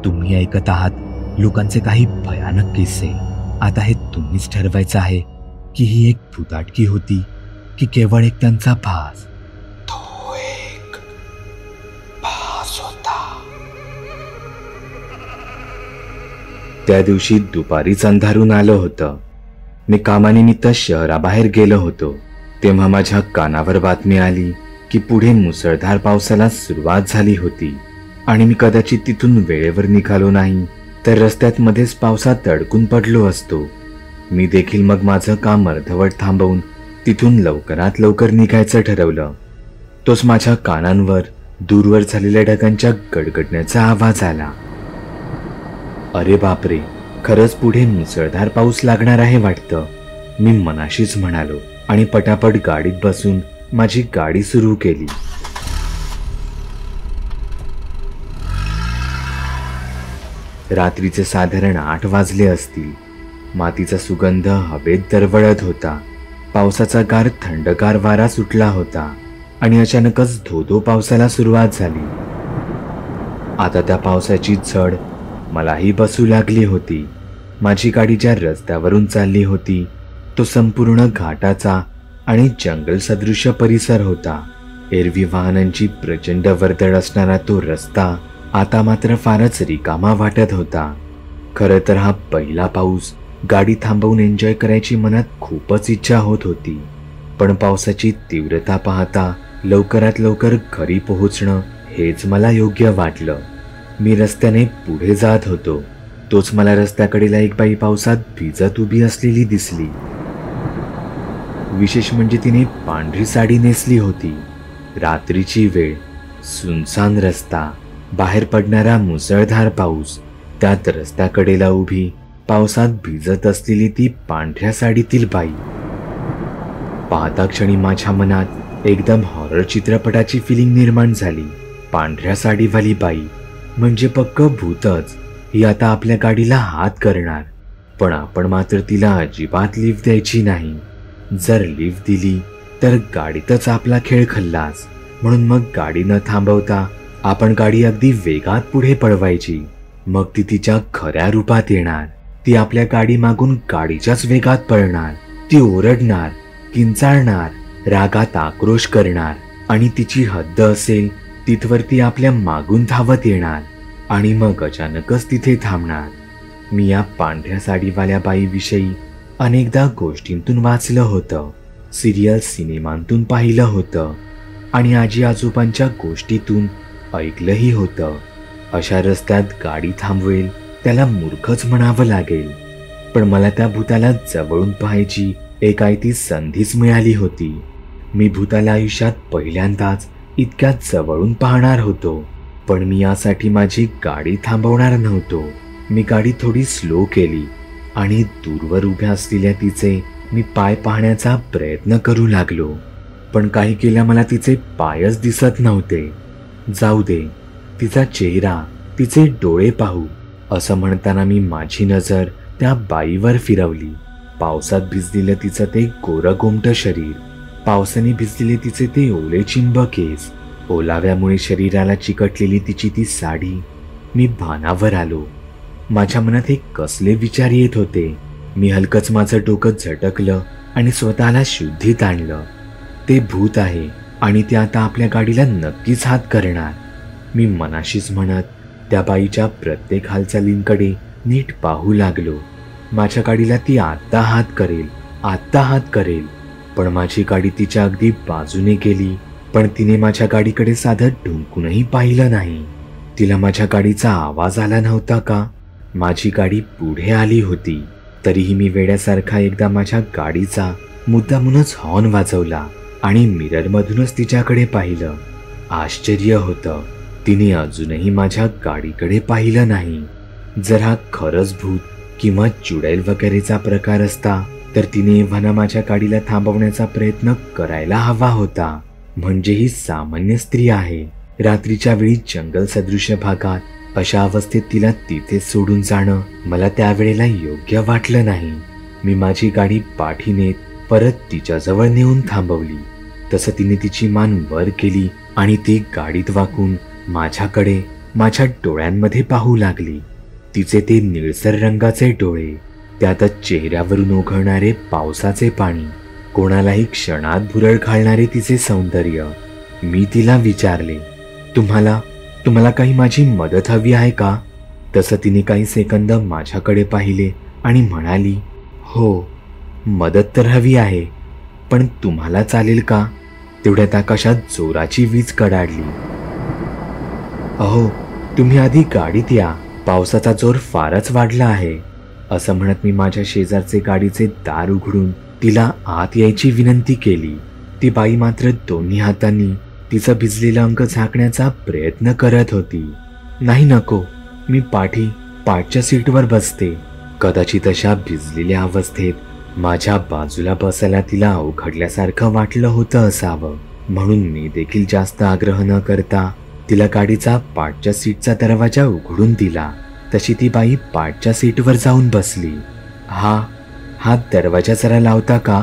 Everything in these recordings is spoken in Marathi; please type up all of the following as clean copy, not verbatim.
तुम्ही ऐकत आहात लोकांचे काही भयानक किस्से. आता हे तुम्हीच ठरवायचं आहे की ही एक भुताटकी होती की केवळ एक त्यांचा भास. तो एक भास होता. त्या दिवशी दुपारीच अंधारून आलं होतं. मी कामानिमित्त शहराबाहेर गेलो होतो. तेव्हा माझ्या कानावर बातमी आली की पुढे मुसळधार पावसाला सुरुवात झाली होती आणि मी कदाचित तिथून वेळेवर निघालो नाही तर रस्त्यात मध्येच पावसात अडकून पडलो असतो. मी देखील मग माझं काम अर्धवट थांबवून तिथून लवकरात लवकर निघायचं ठरवलं. तोच माझ्या कानांवर दूरवर झालेल्या ढगांच्या गडगडण्याचा आवाज आला. अरे बापरे, खरंच पुढे मुसळधार पाऊस लागणार आहे वाटतं, मी मनाशीच म्हणालो आणि पटापट गाडीत बसून माझी गाडी सुरू केली. रात्रीचे साधारण 8 वाजले असतील. मातीचा सुगंध हवेत दरवळत होता. पावसाचा गार थंडगार वारा सुटला होता आणि अचानकच धो-धो पावसाला सुरुवात झाली. आता त्या पावसाची झड मलाही बसू लागली होती. माझी गाडी ज्या रस्त्यावरून चालली होती तो संपूर्ण घाटाचा आणि जंगल सदृश्य परिसर होता. एरवी वाहनांची प्रचंड वर्दळ असणारा तो रस्ता आता मात्र फारच रिकामा वाटत होता. खरं तर हा पहिला पाऊस गाडी थांबवून एन्जॉय करायची मनात खूपच इच्छा होत होती, पण पावसाची तीव्रता पाहता लवकरात लवकर घरी पोहोचणं हेच मला योग्य वाटलं. मी रस्त्याने पुढे जात होतो. तोच मला रस्त्याकडेला एक बाई पावसात भिजत उभी असलेली दिसली. विशेष म्हणजे तिने पांढरी साडी नेसली होती. रात्रीची वेळ, सुनसान रस्ता, बाहेर पडणारा मुसळधार पाऊस, त्यात रस्त्याकडेला उभी पावसात भिजत असलेली ती पांढऱ्या साडीतील बाई पाहता क्षणी माझ्या मनात एकदम हॉरर चित्रपटाची फिलिंग निर्माण झाली. पांढऱ्या साडीवाली बाई म्हणजे पक्क भूतच. ही आता आपल्या गाडीला हात करणार, पण आपण मात्र तिला अजिबात लिफ्ट द्यायची नाही. जर लिफ्ट दिली तर गाडीतच आपला खेळ खल्लास. म्हणून मग गाडी न थांबवता आपण गाडी अगदी वेगात पुढे पळवायची. मग ती तिच्या खऱ्या रूपात येणार. ती आपल्या गाडी मागून गाडीच्याच वेगात पळणार. ती ओरडणार, किंचाळणार, रागात आक्रोश करणार आणि तिची हद्द असेल तिथवर ती आपल्या मागून धावत येणार आणि मग अचानकच तिथे थांबणार. मी या पांढऱ्या साडीवाल्या बाईविषयी अनेकदा गोष्टींतून वाचलं होतं, सिरियल सिनेमांतून पाहिलं होतं आणि आजी आजोबांच्या गोष्टीतून ऐकलंही होतं. अशा रस्त्यात गाडी थांबवेल त्याला मूर्खच म्हणावं लागेल. पण मला त्या भूताला जवळून पाहायची एक आयती संधीच मिळाली होती. मी भूताला आयुष्यात पहिल्यांदाच इतक्या जवळून पाहणार होतो. पण मी यासाठी माझी गाडी थांबवणार नव्हतो. मी गाडी थोडी स्लो केली आणि दूरवर उभ्या असलेल्या तिचे मी पाय पाहण्याचा प्रयत्न करू लागलो. पण काही केल्या मला तिचे पायच दिसत नव्हते. जाऊ दे, तिचा चेहरा, तिचे डोळे पाहू, असं म्हणताना मी माझी नजर त्या बाईवर फिरवली. पावसात भिजलेलं तिचं ते गोरगोमटं शरीर, पावसाने भिजलेले तिचे ते ओले चिंब केस, ओलाव्यामुळे शरीराला चिकटलेली तिची ती साडी. मी भानावर आलो. माझ्या मनात एक कसले विचार येत होते. मी हलकच माझं डोकं झटकलं आणि स्वतःला शुद्धीत आणलं. ते भूत आहे आणि ते आता आपल्या गाडीला नक्कीच हात करणार, मी मनाशीच म्हणत त्या बाईच्या प्रत्येक हालचालींकडे नीट पाहू लागलो. माझ्या गाडीला ती आत्ता हात करेल, आत्ता हात करेल. पण माझी गाडी तिच्या अगदी बाजूने गेली. पण तिने माझ्या गाडीकडे साधं ढुंकूनही पाहिलं नाही. तिला माझ्या गाडीचा आवाज आला नव्हता का? माझी गाडी पुढे आली होती. तरीही मी वेड्यासारखा एकदा माझ्या गाडीचा मुद्दामूनच हॉर्न वाजवला आणि मिररमधूनच तिच्याकडे पाहिलं. आश्चर्य होतं, तिने अजूनही माझ्या गाडीकडे पाहिलं नाही. जर हा खरंच भूत किंवा चुडैल वगैरेचा प्रकार असता तर तिने एव्हाना माझ्या गाडीला थांबवण्याचा प्रयत्न करायला हवा होता. म्हणजे ही सामान्य स्त्री आहे. रात्रीच्या वेळी जंगल सदृश्य भागात अशा अवस्थेत तिला तिथे सोडून जाणं मला त्यावेळेला योग्य वाटलं नाही. मी माझी गाडी पाठीने परत तिच्याजवळ नेऊन थांबवली. तसं तिने तिची मान वर केली आणि ती गाडीत वाकून माझ्याकडे माझ्या डोळ्यांमध्ये पाहू लागली. तिचे ते निळसर रंगाचे डोळे, त्यातच चेहऱ्यावरून ओघळणारे पावसाचे पाणी, कोणालाही क्षणात भुरळ घालणारे तिचे सौंदर्य. मी तिला विचारले, तुम्हाला काही माझी मदत हवी आहे का? तसं तिने काही सेकंद माझ्याकडे पाहिले आणि म्हणाली, हो, मदत तर हवी आहे, पण तुम्हाला चालेल का? तेवढ्यात आकाशात जोराची वीज कडाडली. अहो, तुम्ही आधी गाडीत या, पावसाचा जोर फारच वाढला आहे, असं म्हणत मी माझ्या शेजारचे गाडीचे दार उघडून तिला आत यायची विनंती केली. ती बाई मात्र दोन्ही हातांनी तिचं भिजलेलं अंग झाकण्याचा प्रयत्न करत होती. नाही, नको, मी पाठच्या सीटवर बसते. कदाचित अशा भिजलेल्या अवस्थेत माझ्या बाजूला बसायला तिला अवघडल्यासारखं वाटलं होतं असावं, म्हणून मी देखील जास्त आग्रह न करता तिला गाडीचा पाठच्या सीटचा दरवाजा उघडून दिला. तशी ती बाई पाठच्या सीटवर जाऊन बसली. हा दरवाजा जरा लावता का?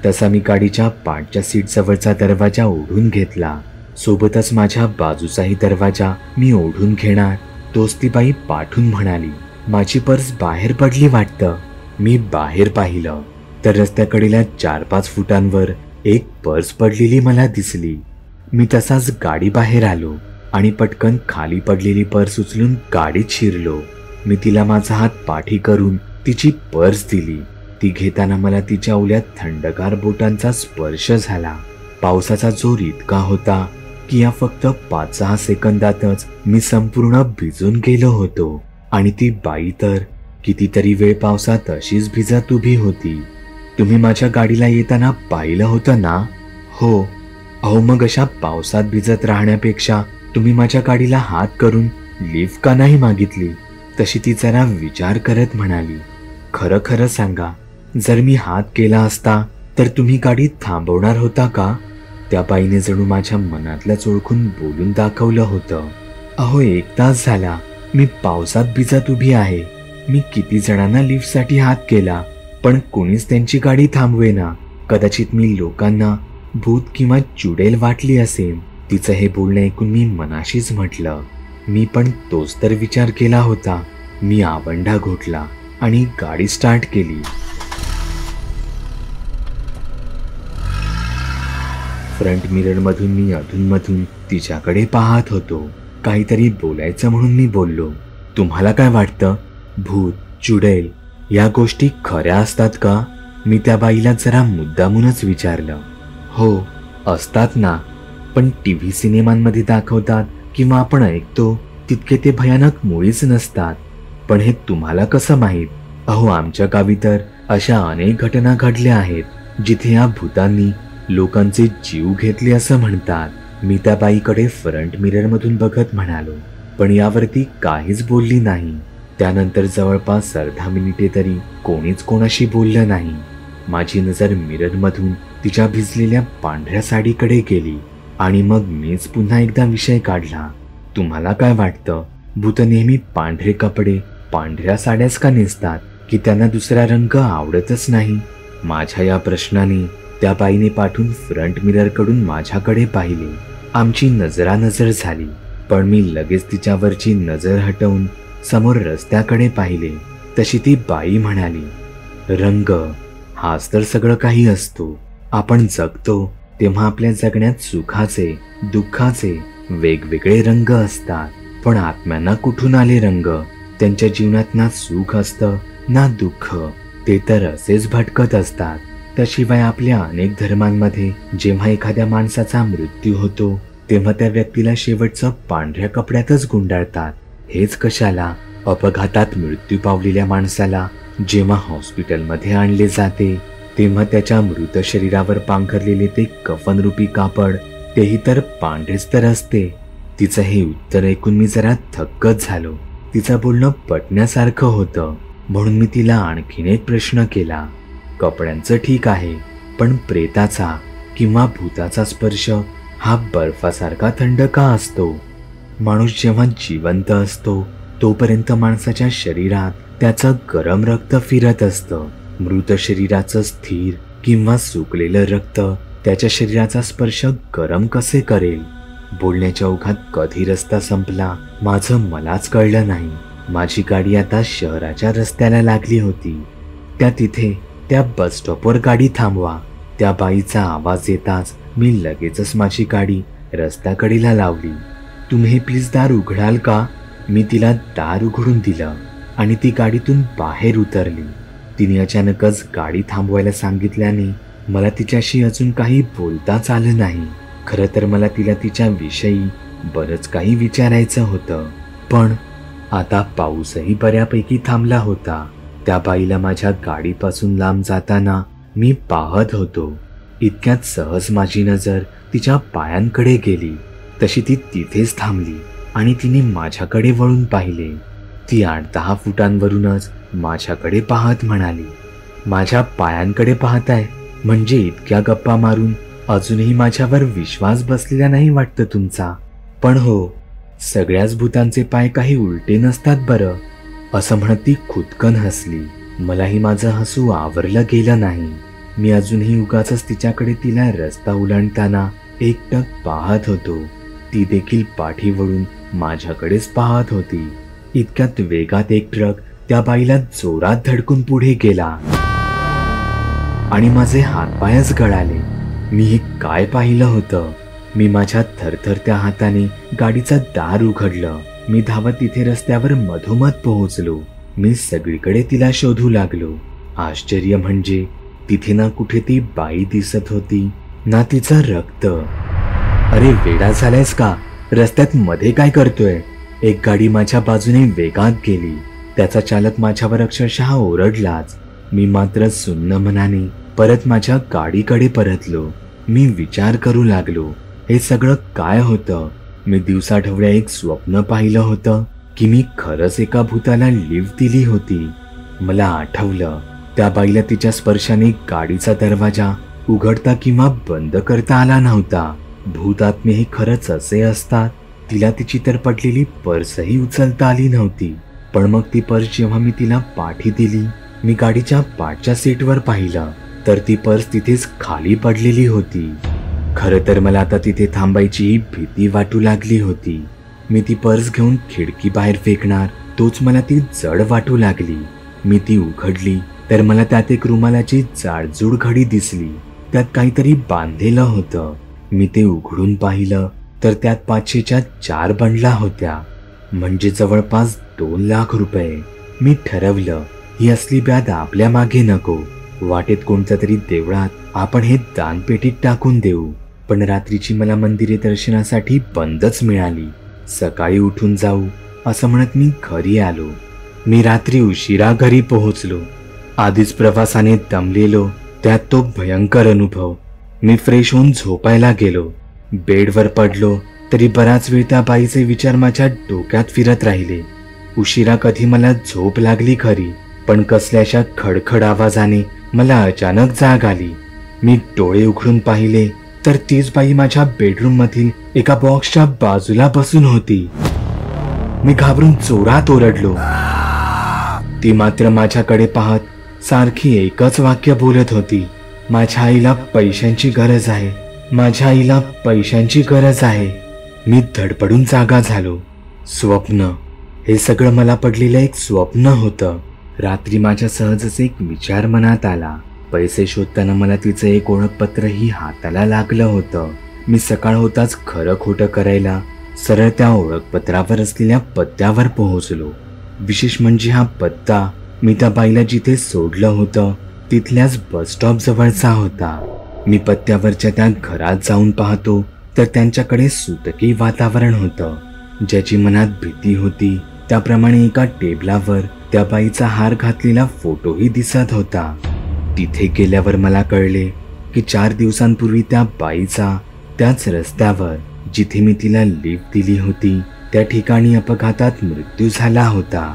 तसा मी गाडीच्या पाठच्या सीट जवळचा दरवाजा ओढून घेतला. सोबतच माझ्या बाजूचाही दरवाजा मी ओढून घेणार तोच ती बाई पाठून म्हणाली, माझी पर्स बाहेर पडली वाटतं. मी बाहेर पाहिलं तर रस्त्याकडेला 4-5 फुटांवर एक पर्स पडलेली मला दिसली. मी तसाच गाडी बाहेर आलो आणि पटकन खाली पडलेली पर्स उचलून गाडीत शिरलो. मी तिला माझा हात पाठी करून तिची पर्स दिली. ती घेताना मला तिच्या ओल्यात थंडगार बोटांचा स्पर्श झाला. पावसाचा जोर इतका होता की या फक्त 5-6 सेकंदातच मी संपूर्ण भिजून गेलो होतो आणि ती बाई तर कितीतरी वेळ पावसात अशीच भिजत उभी होती. तुम्ही माझ्या गाडीला येताना पाहिलं होतं ना? हो. अहो, मग अशा पावसात भिजत राहण्यापेक्षा तुम्ही माझ्या गाडीला हात करून लिफ्ट का नाही मागितली? तशी ती जरा विचार करत म्हणाली, खरं सांगा, जर मी हात केला असता तर तुम्ही गाडी थांबवणार होता का? त्या बाईने जणू माझ्या मनातलंच ओळखून बोलून दाखवलं होतं. अहो, 1 तास झाला मी पावसात भिजत उभी आहे. मी किती जणांना लिफ्टसाठी हात केला, पण कोणीच त्यांची गाडी थांबवेना. कदाचित मी लोकांना भूत किंवा चुडेल वाटली असेल. तिचं हे बोलणं ऐकून मी मनाशीच म्हटलं, मी पण तोच तर विचार केला होता. मी आवंढा घोटला आणि गाडी स्टार्ट केली. फ्रंट मिरर मधून मी अधूनमधून तिच्याकडे पाहत होतो. काहीतरी बोलायचं म्हणून मी बोललो, तुम्हाला काय वाटतं, भूत चुडेल या गोष्टी खऱ्या असतात का? मी त्या बाईला जरा मुद्दामूनच विचारलं. हो, असतात ना, पण टीव्ही सिनेमांमध्ये दाखवतात किंवा आपण ऐकतो तितके ते भयानक मुळीच नसतात. पण हे तुम्हाला कसं माहीत? अहो, आमच्या गावी तर अशा अनेक घटना घडल्या आहेत जिथे या भूतांनी लोकांचे जीव घेतले असं म्हणतात. मी त्या बाईकडे फ्रंट मिरर मधून बघत म्हणालो, पण यावरती काहीच बोलली नाही. त्यानंतर जवळपास अर्धा मिनिटे तरी कोणीच कोणाशी बोललं नाही. माझी नजर मिरर मधून तिच्या भिजलेल्या पांढऱ्या साडीकडे गेली आणि मग मीच पुन्हा एकदा विषय काढला. तुम्हाला काय वाटतं, भूत नेहमी पांढरे कपडे पांढऱ्या साड्याच का नेसतात, की त्यांना दुसरा रंग आवडतच नाही? माझ्या या प्रश्नाने त्या बाईने पाठून फ्रंट मिरर कडून माझ्याकडे पाहिले. आमची नजरानजर झाली, पण मी लगेच तिच्यावरची नजर हटवून समोर रस्त्याकडे पाहिले. तशी ती बाई म्हणाली, रंग हाच तर सगळं काही असतो. आपण जगतो तेव्हा आपल्या जगण्यात सुखाचे दुःखाचे वेगवेगळे रंग असतात, पण आत्म्यांना कुठून आले रंग? त्यांच्या जीवनात ना सुख असतं ना दुःख, ते तर असेच भटकत असतात. त्याशिवाय आपल्या अनेक धर्मांमध्ये जेव्हा एखाद्या माणसाचा मृत्यू होतो तेव्हा त्या व्यक्तीला शेवटचं पांढऱ्या कपड्यातच गुंडाळतात. हेच कशाला, अपघातात मृत्यू पावलेल्या माणसाला जेव्हा हॉस्पिटलमध्ये आणले जाते तेव्हा त्याच्या मृत शरीरावर पांघरलेले ते कफनरूपी कापड तेही तर पांढरेच तर असते. तिचं हे उत्तर ऐकून मी जरा थक्कच झालो. तिचं बोलणं पटण्यासारखं होतं, म्हणून मी तिला आणखीन एक प्रश्न केला. कपड्यांचं ठीक आहे, पण प्रेताचा किंवा भूताचा स्पर्श हा बर्फासारखा थंड का असतो? माणूस जेव्हा जिवंत असतो तोपर्यंत माणसाच्या शरीरात त्याचं गरम रक्त फिरत असतं. मृत शरीराचं स्थिर किंवा सुकलेलं रक्त त्याच्या शरीराचा स्पर्श गरम कसे करेल? बोलण्याच्या ओघात कधी रस्ता संपला माझं मलाच कळलं नाही. माझी गाडी आता शहराच्या रस्त्याला लागली होती. त्या बस स्टॉपवर गाडी थांबवा. त्या बाईचा आवाज येताच मी लगेचच माझी गाडी रस्त्याकडेला लावली. तुम्ही प्लीज दार उघडाल का? मी तिला दार उघडून दिलं आणि ती गाडीतून बाहेर उतरली. तिने अचानकच गाडी थांबवायला सांगितल्याने मला तिच्याशी अजून काही बोलताच आलं नाही. खरं तर मला तिला तिच्याविषयी बरंच काही विचारायचं होतं, पण आता पाऊसही बऱ्यापैकी थांबला होता. त्या बाईला माझ्या गाडीपासून लांब जाताना मी पाहत होतो. इतक्यात सहज माझी नजर तिच्या पायांकडे गेली. तशी ती तिथेच थांबली आणि तिने माझ्याकडे वळून पाहिले. ती 8-10 फुटांवरूनच माझ्याकडे पाहत म्हणाली, माझ्या पायांकडे पाहताय म्हणजे इतक्या गप्पा मारून अजूनही माझ्यावर विश्वास बसलेला नाही वाटतं तुमचा. पण हो, सगळ्याच भूतांचे पाय काही उलटे नसतात बरं. असं म्हणत ती खुदकन हसली. मलाही माझं हसू आवरलं गेलं नाही. मी अजूनही उगाचच तिला रस्ता ओलांडताना एकटक पाहत होतो. ती देखील पाठी वळून माझ्याकडेच पाहत होती. इतक्यात वेगात एक ट्रक त्या बाईला जोरात धडकून पुढे गेला आणि माझे हातपायच गळाले. मी हे काय पाहिलं होतं? मी माझ्या थरथरत्या हाताने गाडीचं दार उघडलं. मी धावत तिथे रस्त्यावर मधोमध पोहोचलो. मी सगळीकडे तिला शोधू लागलो. आश्चर्य म्हणजे तिथे ना कुठे ती बाई दिसत होती ना तिचं रक्त. अरे वेडा झालायस का? रस्त्यात मध्ये काय करतोय? एक गाडी माझ्या बाजूने वेगात गेली. त्याचा चालक माझ्यावर अक्षरशः ओरडलाच. मी मात्र सुन्न मनाने परत माझ्या गाडीकडे परतलो. मी विचार करू लागलो, हे सगळं काय होतं? मी दिवसाढवळ्या एक स्वप्न पाहिलं होतं की मी खरंच एका भूताला लिफ्ट दिली होती. मला आठवलं, त्या बाईला तिच्या स्पर्शाने गाडीचा दरवाजा उघडता किंवा बंद करता आला नव्हता. भूतात्मे हे खरंच असे असतात. तिला तिची तर पडलेली पर्सही उचलता आली नव्हती. पण मग ती पर्स जेव्हा मी तिला पाठी दिली, मी गाडीच्या पाठच्या सीटवर पाहिलं तर ती पर्स तिथेच खाली पडलेली होती. खरं तर मला आता तिथे थांबायची भीती वाटू लागली होती. मी ती पर्स घेऊन खिडकी बाहेर फेकणार तोच मला ती जड वाटू लागली. मी ती उघडली तर मला त्यात एक रुमालाची जाडजूड घडी दिसली. त्यात काहीतरी बांधलेलं होतं. मी ते उघडून पाहिलं तर त्यात 500च्या 4 बंडला होत्या, म्हणजे जवळपास 2 लाख रुपये. मी ठरवलं, ही असली ब्याद आपल्या मागे नको. वाटेत कोणत्या तरी देवळात आपण हे दानपेटीत टाकून देऊ. पण रात्रीची मला मंदिरे दर्शनासाठी बंदच मिळाली. सकाळी उठून जाऊ असं म्हणत मी घरी आलो. मी रात्री उशिरा घरी पोहोचलो. आधीच प्रवासाने दमलेलो, त्यात तो भयंकर अनुभव. मी फ्रेश होऊन झोपायला गेलो. बेडवर पडलो तरी बराच वेळ त्या बाईचे विचार माझ्या डोक्यात फिरत राहिले. उशिरा कधी मला झोप लागली खरी, पण कसल्याशा खडखड आवाजाने मला अचानक जाग आली. मी डोळे उघडून पाहिले तर तीच बाई माझ्या बेडरूम मधील एका बॉक्सच्या बाजूला बसून होती. मी घाबरून जोरात ओरडलो. ती मात्र माझ्याकडे पाहत सारखी एकच वाक्य बोलत होती, माझ्या आईला पैशांची गरज आहे, माझ्या आईला पैशांची गरज आहे. मी धडपडून जागा झालो. स्वप्न, हे सगळं मला पडलेलं एक स्वप्न होतं. रात्री माझ्या सहजच एक विचार मनात आला. पैसे शोधताना मला तिचं एक ओळखपत्रही हाताला लागलं होतं. मी सकाळ होताच खरं खोटं करायला सरळ त्या ओळखपत्रावर असलेल्या पत्त्यावर पोहोचलो. विशेष म्हणजे हा पत्ता मी त्या बाईला जिथे सोडलं होतं तिथल्याच बस स्टॉप जवळचा होता. मी पत्त्यावरच्या त्या घरात जाऊन पाहतो तर त्यांच्याकडे सुतकी वातावरण होतं. ज्याची मनात भीती होती त्याप्रमाणे एका टेबलावर त्या बाईचा हार घातलेला फोटोही दिसत होता. तिथे गेल्यावर मला कळले की 4 दिवसांपूर्वी त्या बाईचा त्याच रस्त्यावर जिथे मी तिला लिफ्ट दिली होती त्या ठिकाणी अपघातात मृत्यू झाला होता.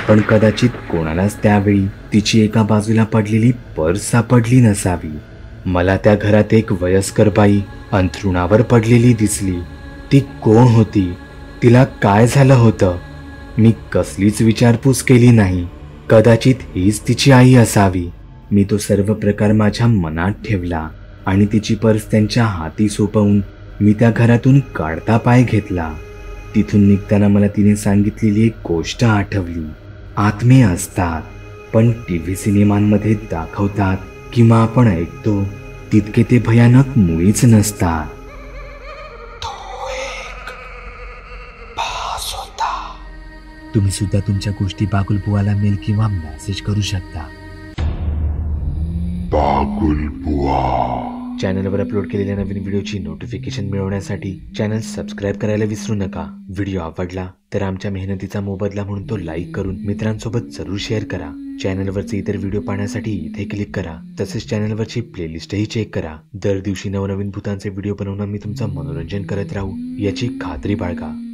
पण कदाचित कोणालाच त्यावेळी तिची एका बाजूला पडलेली पर्स सापडली नसावी. मला त्या घरात एक वयस्कर बाई अंथरुणावर पडलेली दिसली. ती कोण होती? तिला काय झालं होतं? मी कसलीच विचारपूस केली नाही. कदाचित हीच तिची आई असावी. मी तो सर्व प्रकार माझ्या मनात ठेवला आणि तिची पर्स त्यांच्या हाती सोपवून मी त्या घरातून काढता पाय घेतला. तिथून निघताना मला तिने सांगितलेली एक गोष्ट आठवली. आत्मे असतात, पण टीव्ही सिनेमांमध्ये दाखवतात किंवा आपण ऐकतो तितके ते भयानक मुळीच नसतात. तो एक भास होता. तुम्ही सुद्धा तुमच्या गोष्टी बागुलबुवाला मेल किंवा मेसेज करू शकता. बागुलबुवा. चॅनलवर अपलोड केलेल्या नवीन व्हिडिओची नोटिफिकेशन मिळवण्यासाठी चॅनल सबस्क्राईब करायला विसरू नका. व्हिडिओ आवडला तर आमच्या मेहनतीचा मोबदला म्हणून तो लाईक करून मित्रांसोबत जरूर शेअर करा. चॅनलवरचे इतर व्हिडिओ पाहण्यासाठी इथे क्लिक करा. तसेच चॅनलवरची प्लेलिस्टही चेक करा. दर दिवशी नवनवीन भूतांचे व्हिडिओ बनवून मी तुमचं मनोरंजन करत राहू याची खात्री बाळगा.